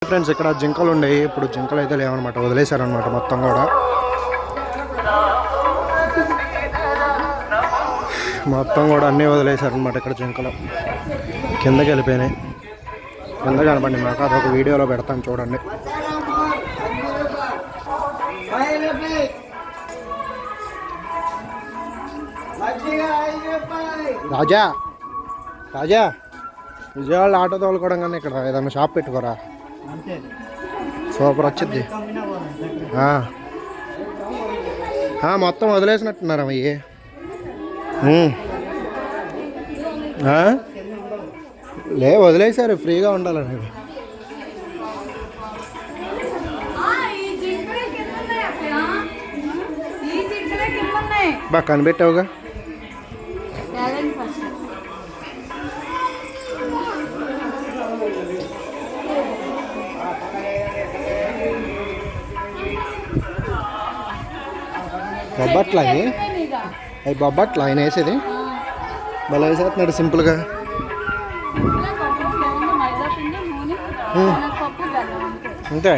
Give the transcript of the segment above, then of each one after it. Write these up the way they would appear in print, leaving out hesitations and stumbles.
Friends ఇక్కడ జింకలు ఉండేవి, ఇప్పుడు జింకలు అయితే లేవన్నమాట, వదిలేశారనమాట మొత్తం కూడా. మొత్తం కూడా అన్నీ వదిలేశారనమాట. ఇక్కడ జింకలు కిందకి వెళ్ళిపోయినాయి. కింద కనపండి మాకు, అదొక వీడియోలో పెడతాను చూడండి. రాజా రాజా విజయవాడ ఆటో తోలుకోవడం కానీ ఇక్కడ ఏదన్నా షాప్ పెట్టుకోరా, సూపర్ వచ్చింది. మొత్తం వదిలేసినట్టున్నారు అవి. లే వదిలేశారు, ఫ్రీగా ఉండాలని. బాగా కనిపెట్టావుగా. బొబ్బట్లా అవి బొబ్బట్లా ఆయన వేసేది మళ్ళీ వేసేస్తున్నాడు సింపుల్గా. అంతే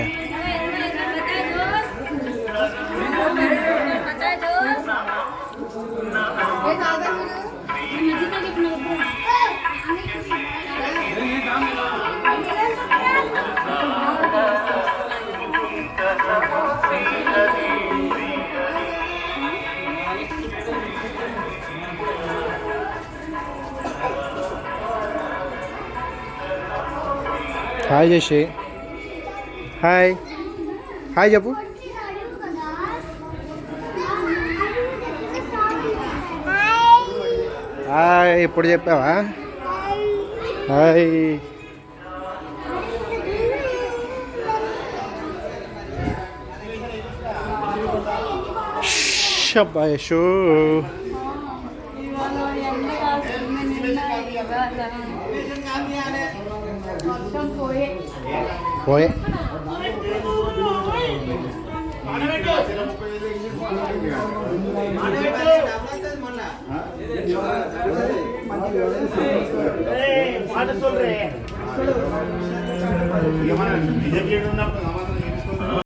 హాయ్ చేసి హాయ్ హాయ్ చెప్పు. హాయ్ ఇప్పుడు చెప్పావా? హాయ్ షబాయషు. పోయే మాట